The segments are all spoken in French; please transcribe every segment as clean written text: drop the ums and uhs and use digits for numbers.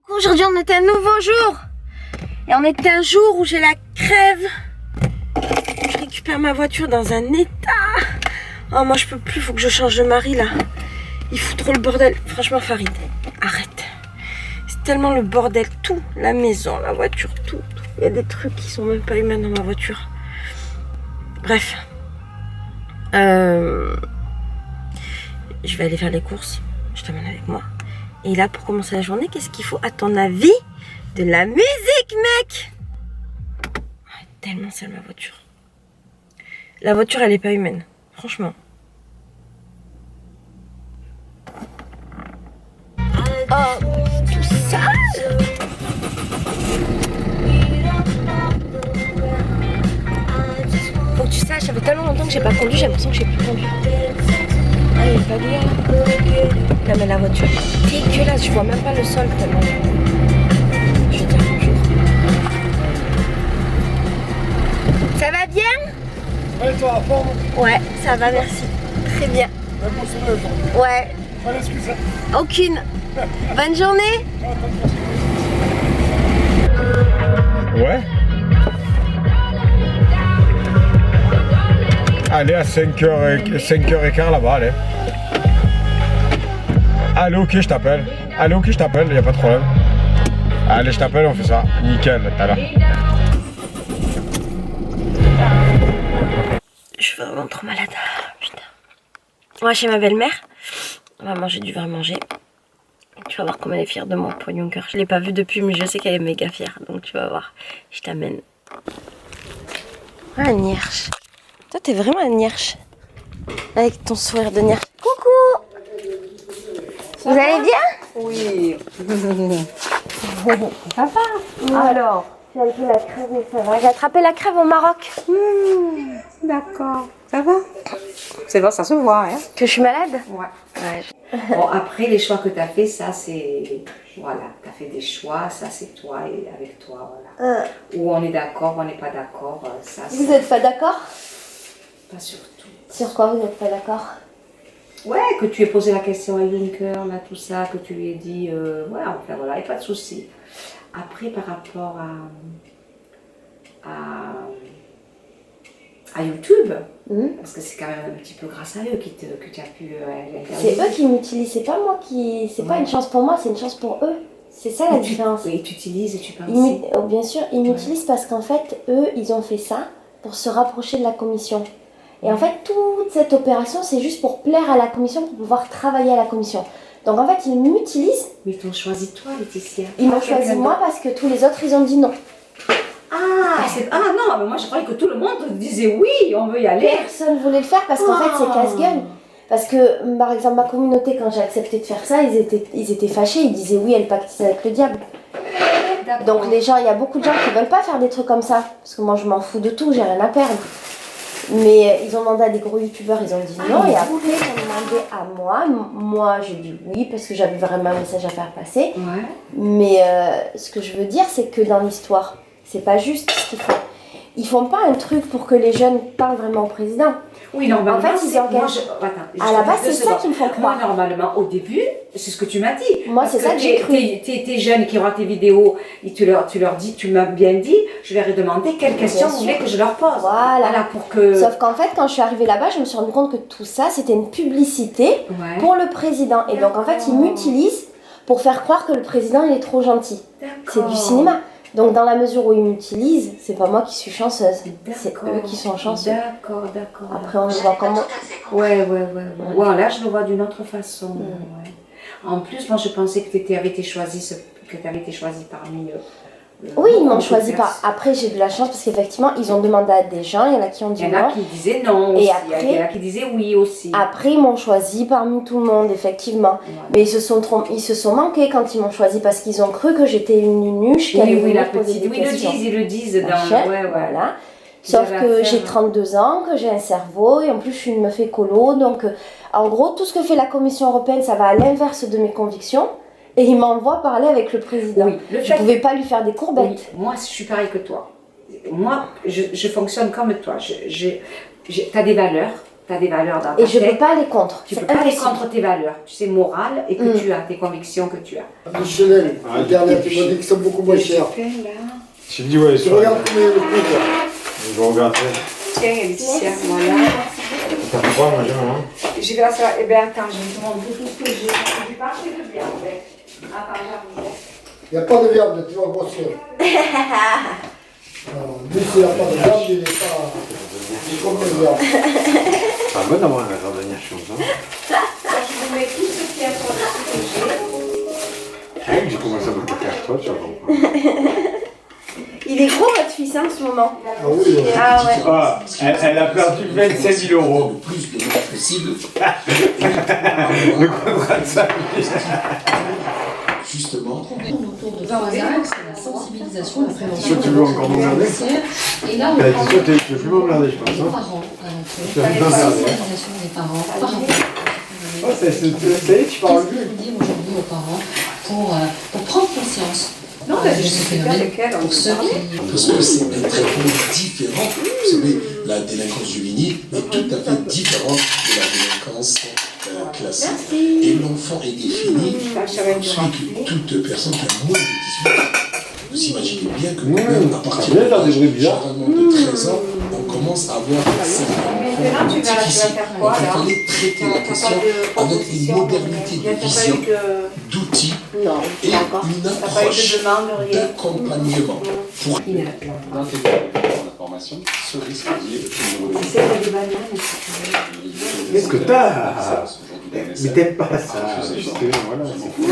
Aujourd'hui on était un nouveau jour et on était un jour où j'ai la crève. Je récupère ma voiture dans un état. Oh moi je peux plus, faut que je change de mari là. Il fout trop le bordel. Franchement Farid, arrête. C'est tellement le bordel, tout, la maison, la voiture, tout. Il y a des trucs qui sont même pas humains dans ma voiture. Bref. Je vais aller faire les courses. Je t'amène avec moi. Et là, pour commencer la journée, qu'est-ce qu'il faut à ton avis? De la musique, mec! Ah, tellement sale ma voiture. La voiture, elle est pas humaine. Franchement. Oh, tout sale! Faut que tu saches, ça fait tellement longtemps que j'ai pas conduit, j'ai l'impression que j'ai plus conduit. Ah, il est pas bien. Non mais la voiture est dégueulasse, je vois même pas le sol tellement. Je vais dire bonjour. Ça va bien? Ouais, toi, à fond. Ouais, ça va, merci. Très bien. Ouais. Pas d'excuse. Aucune. Bonne journée. Ouais. Allez, à 5h15 là-bas, allez. Allez, ok, je t'appelle. Allez, ok, je t'appelle, y a pas de problème. Allez, je t'appelle, on fait ça. Nickel, tout à l'heure. Je suis vraiment trop malade. Putain. On va chez ma belle-mère. On va manger du vrai manger. Tu vas voir comme elle est fière de moi pour Juncker. Je l'ai pas vue depuis, mais je sais qu'elle est méga fière. Donc tu vas voir. Je t'amène. Ah, Nierche. Toi, t'es vraiment un Nierche. Avec ton sourire de Nierche. Coucou! Vous allez bien? Oui. Ça va? Alors? J'ai un peu la crève, mais ça va. J'ai attrapé la crève au Maroc. D'accord. Ça va? C'est bon, ça se voit, hein? Que je suis malade? Ouais. Bon, après, les choix que tu as fait, ça, c'est... Voilà, tu as fait des choix, ça, c'est toi et avec toi, voilà. Ou on est d'accord, ou on n'est pas d'accord, ça, c'est... Vous êtes pas d'accord? Pas surtout. Sur quoi vous n'êtes pas d'accord? Ouais, que tu aies posé la question à Juncker, là, tout ça, que tu lui aies dit... ouais, enfin, voilà, et pas de souci. Après, par rapport à YouTube, parce que c'est quand même un petit peu grâce à eux que tu as pu C'est eux qui m'utilisent, c'est pas moi qui... C'est pas une chance pour moi, c'est une chance pour eux. C'est ça la différence. Oui, tu utilises et tu penses. Oh, bien sûr, ils m'utilisent parce qu'en fait, eux, ils ont fait ça pour se rapprocher de la commission. Et en fait, toute cette opération, c'est juste pour plaire à la commission, pour pouvoir travailler à la commission. Donc en fait, ils m'utilisent. Mais ils t'ont choisi toi, Laetitia. Ils m'ont choisi moi parce que tous les autres, ils ont dit non. Ah non, mais moi je croyais que tout le monde disait oui, on veut y aller. Personne voulait le faire parce qu'en fait, c'est casse-gueule. Parce que, par exemple, ma communauté, quand j'ai accepté de faire ça, ils étaient fâchés, ils disaient oui, elle pactise avec le diable. Donc les gens, il y a beaucoup de gens qui veulent pas faire des trucs comme ça. Parce que moi, je m'en fous de tout, j'ai rien à perdre. Mais ils ont demandé à des gros youtubeurs, ils ont dit non. Et après, ils ont demandé à moi. Moi, j'ai dit oui parce que j'avais vraiment un message à faire passer. Ouais. Mais ce que je veux dire, c'est que dans l'histoire, c'est pas juste ce qu'ils font. Ils font pas un truc pour que les jeunes parlent vraiment au président. Oui, normalement, en fait, ils engagent. À la base, c'est ça qu'ils me font croire. Moi, normalement, au début, c'est ce que tu m'as dit. Moi, c'est ça que j'ai cru. Tes jeunes qui auront tes vidéos, et tu leur dis, tu m'as bien dit, je leur ai demandé quelles questions vous voulez que je leur pose. Voilà. Pour que... Sauf qu'en fait, quand je suis arrivée là-bas, je me suis rendu compte que tout ça, c'était une publicité pour le président. Et donc, en fait, ils m'utilisent pour faire croire que le président, il est trop gentil. C'est du cinéma. Donc dans la mesure où ils m'utilisent, c'est pas moi qui suis chanceuse, c'est eux qui sont chanceux. D'accord. Après on le voit comment. Ouais, là je le vois d'une autre façon. Ouais. En plus, moi je pensais que tu avais été choisie parmi eux. Oui, ils m'ont choisi pas. Après, j'ai de la chance parce qu'effectivement, ils ont demandé à des gens, il y en a qui ont dit non. Il y en a qui disaient non aussi, il y en a qui disaient oui aussi. Après, ils m'ont choisi parmi tout le monde, effectivement. Ouais. Mais ils se sont manqués quand ils m'ont choisi parce qu'ils ont cru que j'étais une nunuche qui allait venir poser des questions. Ils le disent dans chef, voilà. Sauf que j'ai 32 ans, que j'ai un cerveau et en plus je suis une meuf écolo. Donc, en gros, tout ce que fait la Commission européenne, ça va à l'inverse de mes convictions. Et il m'envoie parler avec le président. Oui, je ne pouvais pas lui faire des courbettes. Oui, moi, je suis pareil que toi. Moi, je fonctionne comme toi. Tu as des valeurs, Tu as des valeurs dans ta Et je tête. peux pas aller contre. Tu C'est peux pas aller impossible. contre tes valeurs, tu sais, morales et que tu as, tes convictions que tu as. Michelin, Internet, tu m'as dit que c'est beaucoup moins cher. J'ai dit ouais, Tu regardes combien le prix, toi. Je vais regarder. Tiens, Laetitia, voilà. T'as fait quoi, moi, hein? Je vais la faire. Eh bien, attends, je vais te montrer tout ce que j'ai. J'ai pas acheté de viande. Attends, j'arrive. Il n'y a pas de viande, tu vas grossir. Lui, s'il n'y a pas de viande, il n'est pas. Il est comme une viande. C'est pas bon d'avoir un jardinier comme ça. Je vous mets tout ce qu'il y a sur le que j'ai. J'ai commencé à me faire toi, tu vois. Il est gros votre fils hein, en ce moment. Ah oui, Ah ouais. Ah, elle a perdu 27 000 euros. Le plus de monde possible. Le contrat de ça. Justement. Autour de trois axes, la sensibilisation, la prévention, Sûr, tu veux encore m'emmerder? et là, on Tu parle sais, tu veux plus m'emmerder, je pense. des Hein. parents à l'entrée, Tu vas plus la m'emmerder. sensibilisation des parents par rapport Oh, ça y est, tu parles Qu'est-ce plus. qu'il faut dire aujourd'hui aux parents pour prendre conscience Non, de mais ce je sais pas phénomène, lequel. pour ceux qui... Parce que c'est des traitements différents. Vous savez, la délinquance juvénile est tout à fait différente de la délinquance classique. Et l'enfant est défini ensuite toute personne qui a moins de 18 ans. Vous imaginez bien que même à partir bien faire des bruits bizarres. de 13 ans, on commence à avoir Maintenant, tu vas faire quoi, Donc, il là? fallait traiter la question avec une modernité de vision, d'outils Non, et d'accord. une T'as pas eu approche de demande, rien. d'accompagnement pour Dans tes documents d'information, ce risque lié au niveau C'est pas des bananes. Qu'est-ce que t'as? Mais Mais t'aimes pas ça, justement, voilà, c'est fou,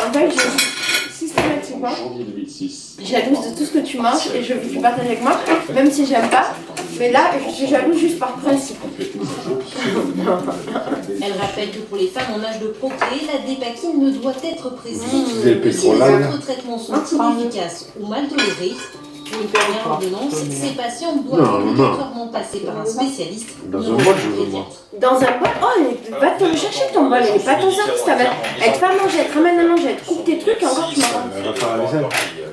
En fait, systématiquement, janvier 2006. jalouse de tout ce que tu manges et je veux que tu partages avec moi, même si j'aime pas. Mais là, je suis jalouse juste par principe. Elle rappelle que pour les femmes en âge de procréer, la dépakine ne doit être prescrite Vous utilisez le que si les pétrolane. autres traitements sont inefficaces ou mal tolérés. Pour une première ordonnance, ces patientes doivent Non, non. obligatoirement passer par un spécialiste. Dans un neurologue bol, je veux, pédiatre. moi. Dans un bol, oh, va te le chercher ton bol, elle est pas ton service, elle te fait à manger, elle te ramène à manger, elle te coupe tes trucs et encore tu m'en Elle va faire la vaisselle.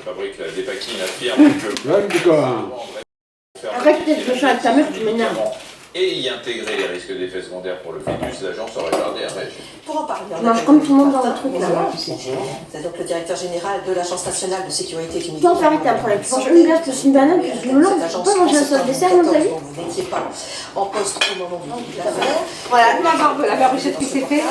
Fabrique la dépakine affirme que Tu vois, du quoi? Arrête d'être méchant avec ta meuf, tu m'énerves. et y intégrer les risques d'effets secondaires pour le fœtus, l'agence aurait tardé à réagir. Pour en parler, Je mange comme tout le monde dans le truc là. c'est donc le directeur général de l'Agence nationale de sécurité du Toi, on fait arrêter un problème. Tu manges une glace plus une banane plus du melon, tu peux pas manger un sauce dessert dans ta vie. Vous n'étiez pas en poste au moment de l'affaire. Voilà, La barbe, la barbichette qui s'est fait.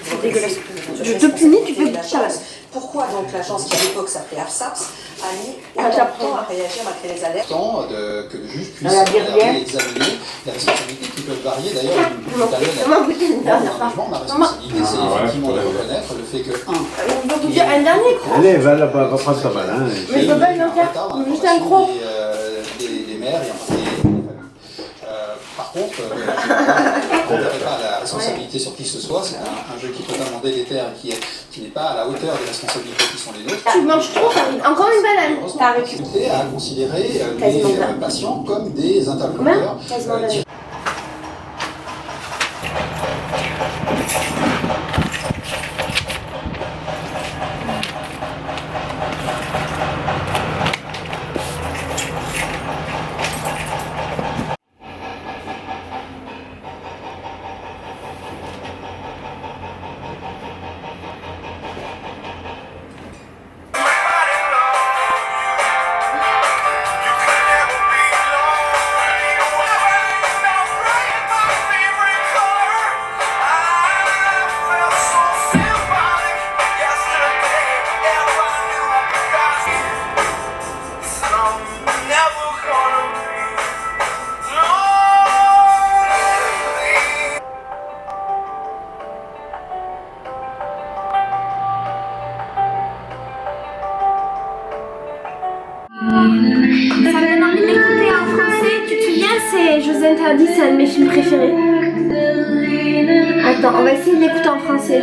c'est dégueulasse. Je te punis, tu fais ça va. Pourquoi donc l'agence qui à l'époque s'appelait ARSAPS a mis Ah, autant de j'apprends. temps à réagir malgré les alertes? Que le juge puisse Elle a dit rien. examiner les responsabilités qui peuvent varier. D'ailleurs, tout à l'heure, Comment goûter une dernière fois? la responsabilité, c'est Ah ouais, effectivement de ouais. reconnaître le fait que, un, On va goûter un dernier croc. Allez, va prendre ta balle, hein. Mais je veux pas une entière, juste un croc. des maires et en particulier des familles. Par contre, je ne renverrai pas la responsabilité sur qui que ce soit. C'est un jeu qui est totalement délétère et qui n'est pas à la hauteur des responsabilités qui sont les nôtres. Tu manges trop, encore une banane. T'as récupéré. À considérer Quasiment les là. patients comme des interlocuteurs. Quasiment là. Ça me donne envie de l'écouter en français. Tu te souviens, c'est Je vous interdis, c'est un de mes films préférés. Attends, on va essayer de l'écouter en français.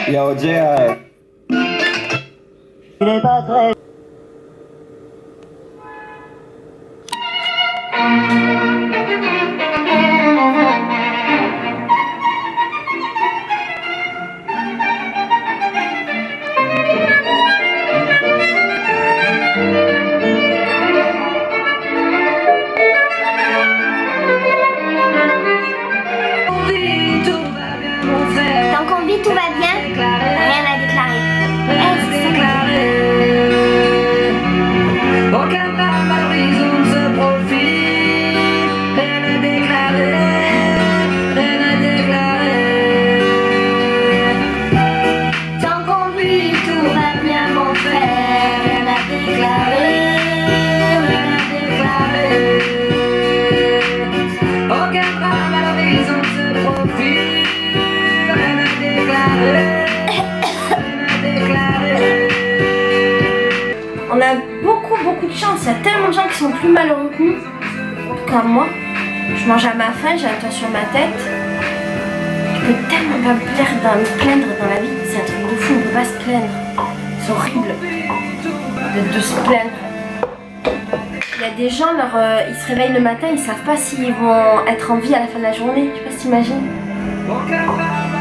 Yo, J.I. Il est pas très... Tant qu'on vit, tout va bien. Rien à déclarer. Aucun mal à l'horizon se profile. Rien à déclarer. Rien à déclarer. Tant qu'on vit, tout va bien, mon frère. Rien à déclarer. Rien à déclarer. Aucun mal à l'horizon se profile. Rien à déclarer. On a beaucoup de chance, il y a tellement de gens qui sont plus malheureux que nous. En tout cas moi, je mange à ma faim, j'ai un toit sur ma tête. Je peux tellement pas me plaindre dans la vie, c'est un truc de fou, on peut pas se plaindre. C'est horrible de se plaindre. Il y a des gens, ils se réveillent le matin, ils savent pas s'ils vont être en vie à la fin de la journée, je sais pas si t'imagines.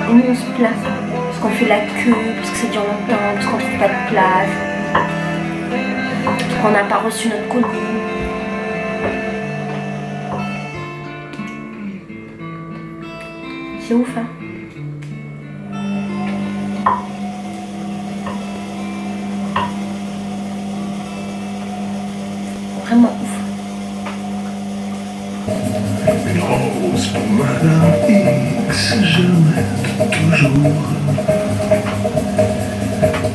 Et nous on se plaint, parce qu'on fait la queue, parce que c'est dur longtemps, parce qu'on trouve pas de place. On n'a pas reçu notre colis. C'est ouf, hein? Vraiment ouf. Une rose pour Madame X, je m'aime toujours.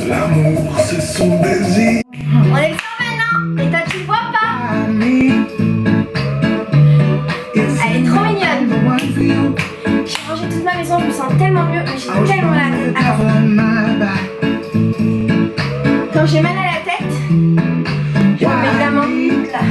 L'amour, c'est son désir. On est le soir maintenant, et toi tu le vois pas? Elle est trop mignonne. J'ai rangé toute ma maison, je me sens tellement mieux, mais j'ai tellement mal à la tête. Alors, quand j'ai mal à la tête, je me mets de la menthe là.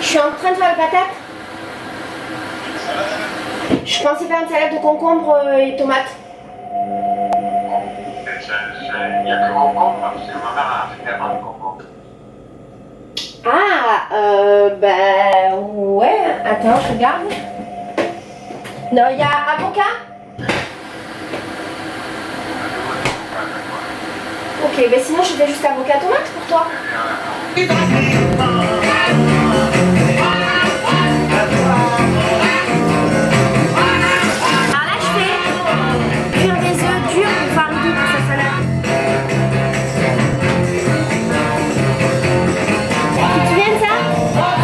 Je suis en train de faire la patate. Je pensais faire une salade de concombre et tomates. Il n'y a que concombre, parce que ma mère a fait tellement de concombre. Ah, ben ouais. Attends, je regarde. Non, il y a avocat. Ok, ben sinon je fais juste avocat tomate pour toi. Alors là je fais cuire des œufs durs pour faire le goût pour sa salade. Tu te souviens de ça?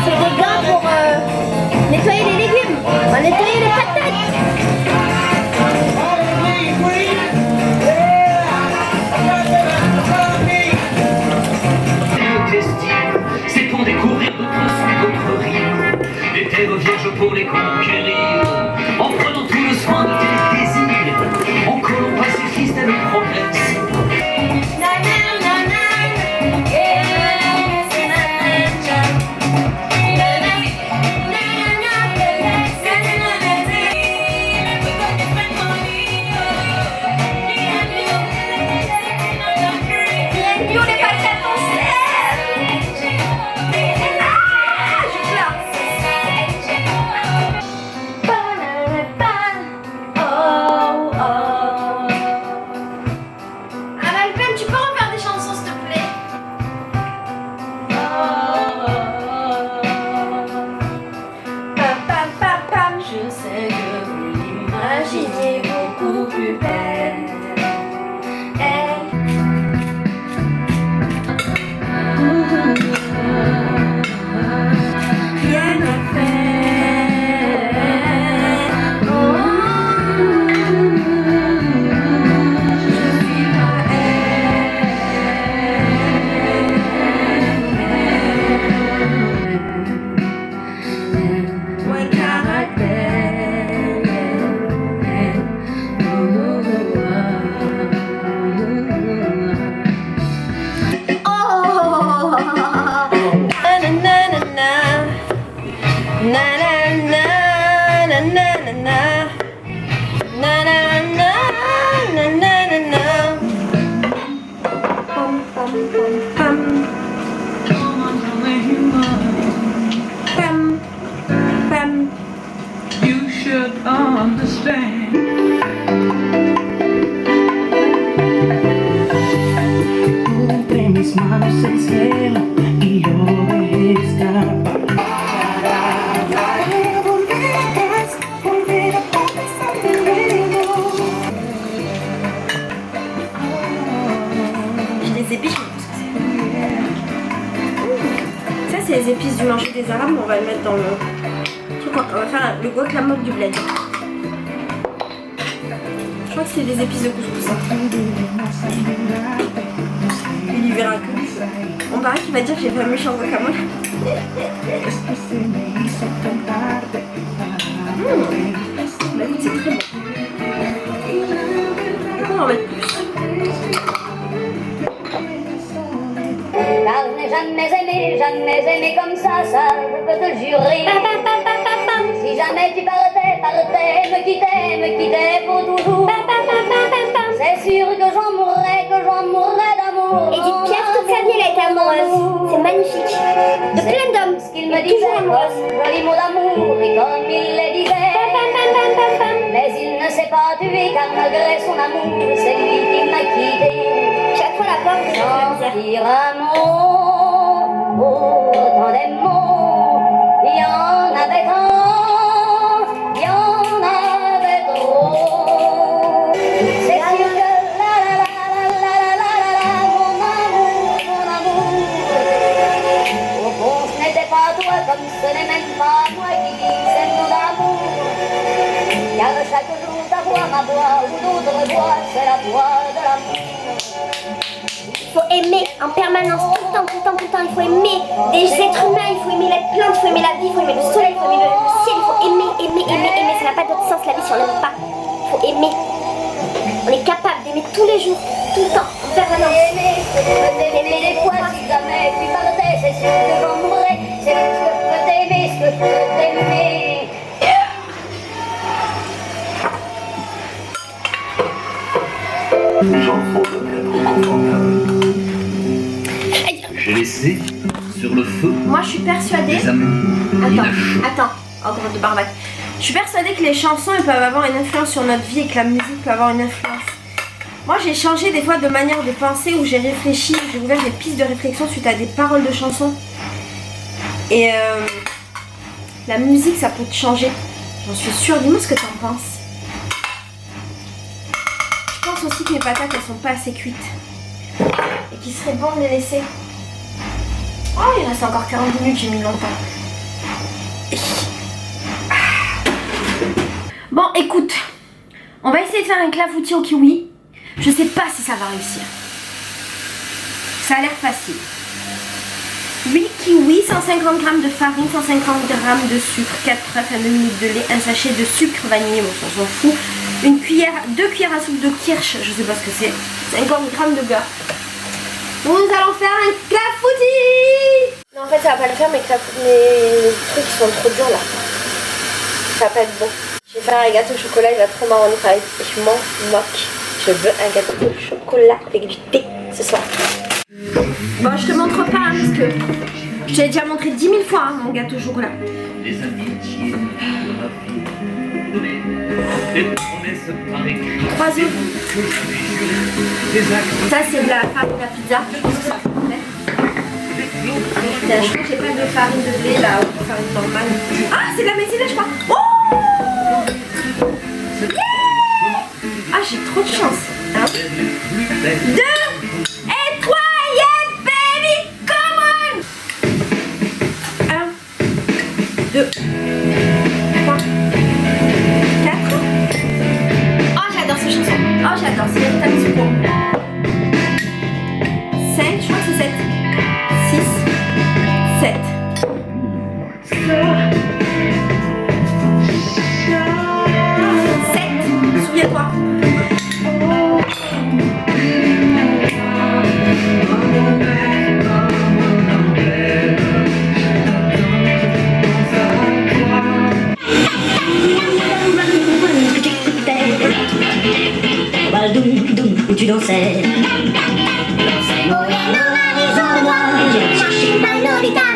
C'est des gants pour nettoyer les légumes. On va nettoyer les patates. C'est pour découvrir d'autres sons, d'autres rimes, des terres vierges pour les conquérir, en prenant tout le soin de tes désirs, en collant pacifiste et le progresse. Pondré mis manos al cielo y yo de escapar. Je les épices, je pense que c'est. Ça, c'est les épices du manger des Arabes, mais on va le mettre dans le truc. On va faire le guacamole du bled. Je crois que c'est des épices de couscous. Il y verra que. On paraît qu'il va dire que j'ai fait un méchant guacamole. Bah écoute, c'est très bon. On va en mettre plus. Car je n'ai jamais aimé comme ça je peux te le jurer. Si jamais tu partais, me quittais pour toujours. C'est sûr que j'en mourrais d'amour. Edith Piaf, toute sa vie, elle a été amoureuse. C'est magnifique. De plein d'hommes. Ce qu'il me disait comme joli mot d'amour et comme il le disait. Mais il ne s'est pas tué car malgré son amour, c'est lui qui m'a quitté. Chaque fois la porte de sans dire un mot, autant des mots, il y en avait tant, il y en avait trop. C'est sûr que mon amour, au fond ce n'était pas toi comme ce n'est même pas moi qui dis ces mots d'amour. Car chaque jour ta voix, ma voix ou d'autres voix, c'est la voix de l'amour. Il faut aimer en permanence, tout le temps, il faut aimer des êtres humains, il faut aimer la plante, il faut aimer la vie, il faut aimer le soleil, il faut aimer le ciel, il faut aimer, ça n'a pas d'autre sens la vie si on n'aime pas, il faut aimer. On est capable d'aimer tous les jours, tout le temps, en permanence. Aimer des fois, si jamais tu partais, c'est sûr que j'en mourrais, c'est ce que je peux t'aimer, ce que je peux t'aimer. J'ai laissé sur le feu. Moi je suis persuadée. Attends, encore de barbac. Je suis persuadée que les chansons elles peuvent avoir une influence sur notre vie et que la musique peut avoir une influence. Moi j'ai changé des fois de manière de penser où j'ai réfléchi, j'ai ouvert des pistes de réflexion suite à des paroles de chansons. Et la musique ça peut te changer. J'en suis sûre, dis-moi ce que t'en penses. Je pense aussi que mes patates elles sont pas assez cuites. Et qu'il serait bon de les laisser. Oh, il reste encore 40 minutes, j'ai mis longtemps. Bon, écoute, on va essayer de faire un clafoutis au kiwi. Je sais pas si ça va réussir. Ça a l'air facile. 8 kiwis, 150 g de farine, 150 g de sucre, 4 œufs, 2 minutes de lait, un sachet de sucre vanillé, bon ça on s'en fout. 2 cuillères à soupe de kirsch, je sais pas ce que c'est, 50 g de beurre. Nous allons faire un clafoutis. Non en fait ça va pas le faire, mes trucs sont trop durs là. Ça va pas être bon. Je vais faire un gâteau au chocolat, il va trop marronner, je m'en moque. Je veux un gâteau au chocolat avec du thé ce soir. Bon je te montre pas hein, parce que je t'ai déjà montré 10 000 fois hein, mon gâteau au chocolat. Les amitiés de ma vie, les promesses par écrit. 3 œufs. Ça c'est de la farine à pizza, je pense que ça peut me plaire. Putain, je crois que j'ai pas de farine de blé là, ou de farine normale. Ah c'est de la maïzena je crois. Oh yeah. Ah j'ai trop de chance. 1, 2 et 3, yeah baby, come on. 1, 2, 3, 4. Oh j'adore ces chansons. Oh j'adore, c'est le Tamisuko. 5, je crois que c'est 7. 6, 7. Souviens-toi. Où tu dansais. J'ai cherché ma Lolita.